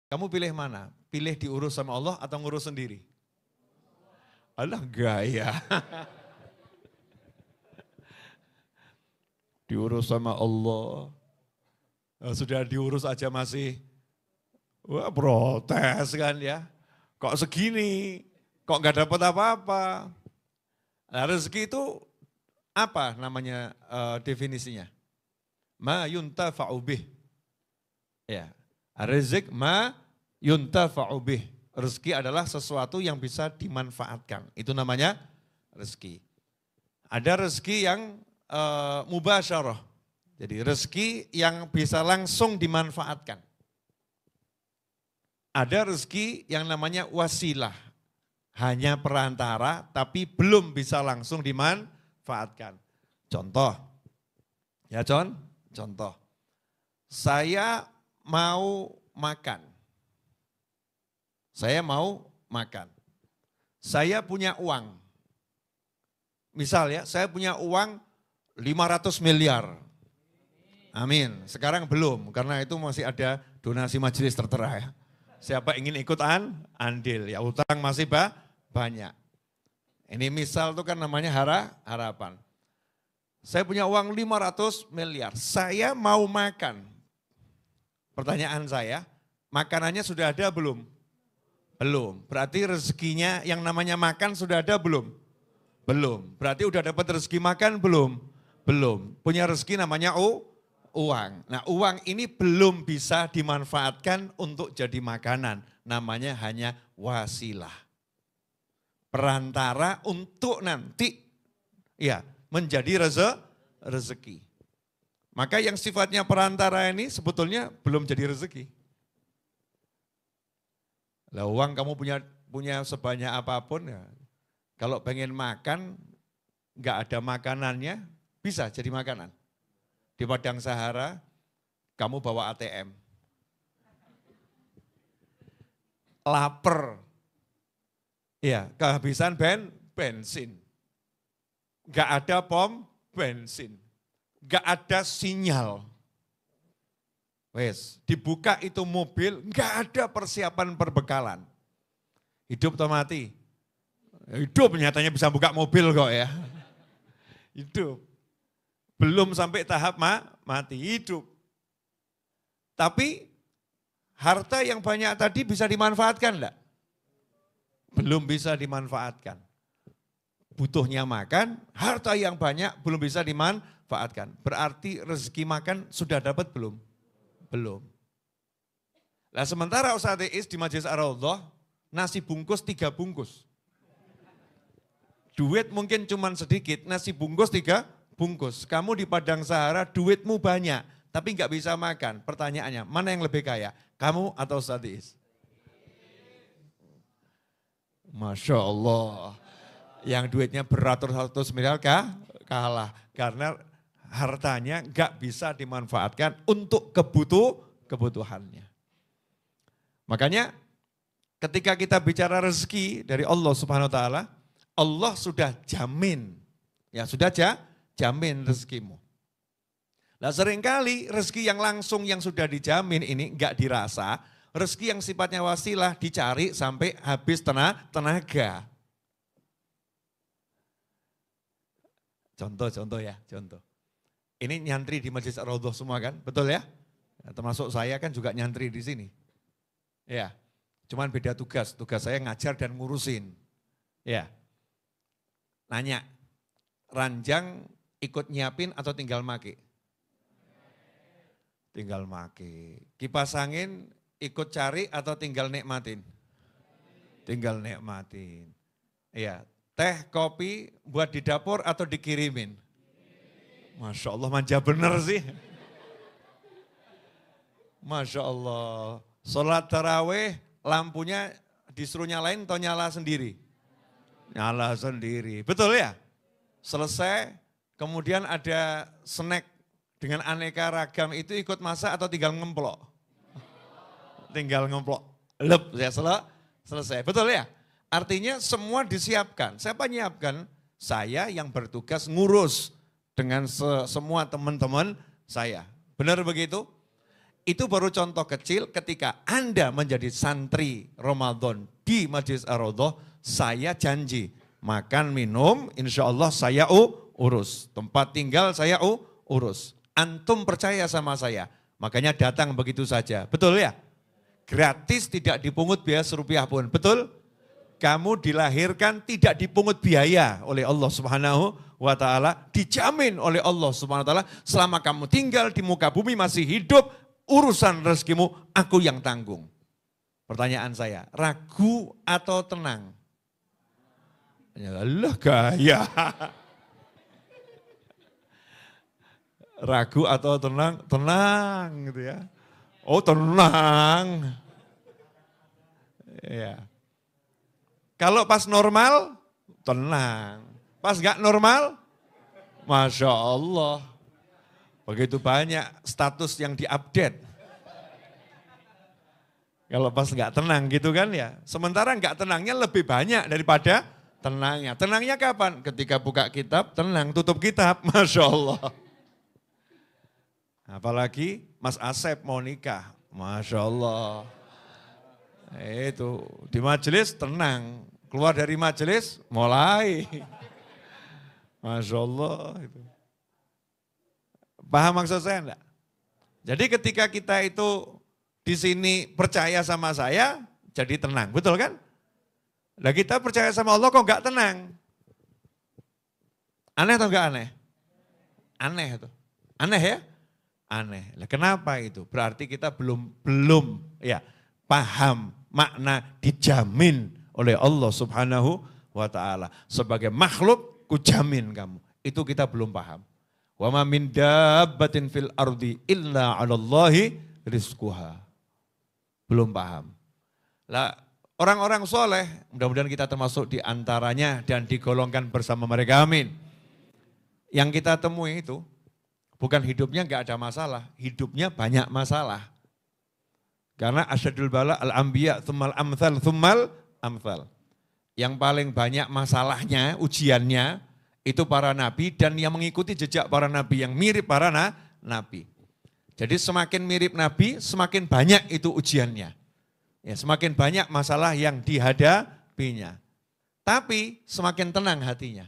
Kamu pilih mana? Pilih diurus sama Allah atau ngurus sendiri? Alah gaya. Diurus sama Allah. Sudah diurus aja masih wah protes kan ya. Kok segini, kok nggak dapat apa-apa. Nah, rezeki itu apa namanya definisinya? Ma yuntafa'u bih. Ya, rezeki ma yuntafa'u bih. Rezeki adalah sesuatu yang bisa dimanfaatkan. Itu namanya rezeki. Ada rezeki yang mubasyarah. Jadi rezeki yang bisa langsung dimanfaatkan. Ada rezeki yang namanya wasilah. Hanya perantara tapi belum bisa langsung dimanfaatkan. Contoh. Ya contoh. Saya mau makan. Saya punya uang. Misal ya, saya punya uang 500 miliar. Amin. Sekarang belum, karena itu masih ada donasi majelis tertera ya. Siapa ingin ikutan andil, ya utang masih banyak. Ini misal itu kan namanya harapan. Saya punya uang 500 miliar, saya mau makan. Pertanyaan saya, makanannya sudah ada belum? Belum. Berarti rezekinya yang namanya makan sudah ada belum? Belum. Berarti udah dapat rezeki makan belum? Belum. Punya rezeki namanya uang. Nah uang ini belum bisa dimanfaatkan untuk jadi makanan. Namanya hanya wasilah. Perantara untuk nanti ya menjadi rezeki. Maka yang sifatnya perantara ini sebetulnya belum jadi rezeki. Lah uang kamu punya sebanyak apapun ya. Kalau pengen makan nggak ada makanannya bisa jadi makanan. Di Padang Sahara kamu bawa ATM. Lapar. Ya, kehabisan bensin. Nggak ada pom bensin. Nggak ada sinyal. Wes, dibuka itu mobil, nggak ada persiapan perbekalan. Hidup atau mati? Hidup nyatanya bisa buka mobil kok ya. Hidup. Belum sampai tahap mati, hidup. Tapi harta yang banyak tadi bisa dimanfaatkan enggak? Belum bisa dimanfaatkan. Butuhnya makan, harta yang banyak belum bisa dimanfaatkan. Berarti rezeki makan sudah dapat belum? Belum. Nah sementara Ustaz Iis di Majelis Ar-Raudhah, nasi bungkus 3 bungkus. Duit mungkin cuma sedikit, nasi bungkus 3 bungkus. Kamu di Padang Sahara duitmu banyak, tapi nggak bisa makan. Pertanyaannya, mana yang lebih kaya? Kamu atau Ustaz Iis? Masya Allah. Yang duitnya beratus-ratus miliar kalah. Karena hartanya nggak bisa dimanfaatkan untuk kebutuhannya. Makanya ketika kita bicara rezeki dari Allah Subhanahu wa taala, Allah sudah jamin. Ya sudah jamin rezekimu. Nah seringkali rezeki yang langsung yang sudah dijamin ini nggak dirasa, rezeki yang sifatnya wasilah dicari sampai habis tenaga. Contoh ya. Ini nyantri di Majelis Ar-Raudhah semua kan, betul ya? Termasuk saya kan juga nyantri di sini. Ya, cuman beda tugas saya ngajar dan ngurusin. Ya, nanya, ranjang ikut nyiapin atau tinggal make? Tinggal make. Kipas angin ikut cari atau tinggal nikmatin? Tinggal nikmatin. Iya, teh, kopi buat di dapur atau dikirimin? Masya Allah manja bener sih. Masya Allah. Sholat tarawih lampunya disuruh nyalain atau nyala sendiri? Nyala sendiri. Betul ya? Selesai kemudian ada snack dengan aneka ragam itu ikut masak atau tinggal ngemplok? Tinggal ngemplok. Lep ya selesai. Betul ya? Artinya semua disiapkan. Siapa nyiapkan? Saya yang bertugas ngurus dengan semua teman-teman saya. Benar begitu? Itu baru contoh kecil ketika Anda menjadi santri Ramadan di Majelis Ar-Raudhah, saya janji makan minum insya Allah saya urus. Tempat tinggal saya urus. Antum percaya sama saya, makanya datang begitu saja. Betul ya? Gratis, tidak dipungut biaya serupiah pun. Betul? Kamu dilahirkan tidak dipungut biaya oleh Allah Subhanahu wa ta'ala. Dijamin oleh Allah Subhanahu wa ta'ala selama kamu tinggal di muka bumi masih hidup, urusan rezekimu aku yang tanggung. Pertanyaan saya, ragu atau tenang? Allah gaya. Ragu atau tenang? Tenang gitu ya. Oh tenang. Ya. Kalau pas normal, tenang. Pas gak normal, Masya Allah. Begitu banyak status yang diupdate. Kalau pas gak tenang gitu kan ya. Sementara gak tenangnya lebih banyak daripada tenangnya. Tenangnya kapan? Ketika buka kitab, tenang. Tutup kitab, Masya Allah. Apalagi Mas Asep mau nikah, Masya Allah. Itu di majelis tenang, keluar dari majelis mulai. Masya Allah. Itu. Paham maksud saya enggak? Jadi ketika kita itu di sini percaya sama saya, jadi tenang, betul kan? Nah kita percaya sama Allah kok enggak tenang? Aneh atau enggak aneh? Aneh itu. Aneh ya? Aneh. Nah, kenapa itu? Berarti kita belum ya paham makna dijamin oleh Allah Subhanahu wa ta'ala. Sebagai makhluk kujamin kamu. Itu kita belum paham. Wa ma min dabbatin fil ardi illa 'alallahi rizquha. Belum paham. Lah orang-orang soleh, mudah-mudahan kita termasuk di antaranya dan digolongkan bersama mereka, amin. Yang kita temui itu bukan hidupnya enggak ada masalah, hidupnya banyak masalah. Karena asyadul bala al-anbiya tsummal amthal tsummal amthal. Yang paling banyak masalahnya, ujiannya itu para nabi dan yang mengikuti jejak para nabi yang mirip para nabi. Jadi semakin mirip nabi, semakin banyak itu ujiannya. Ya, semakin banyak masalah yang dihadapinya. Tapi semakin tenang hatinya.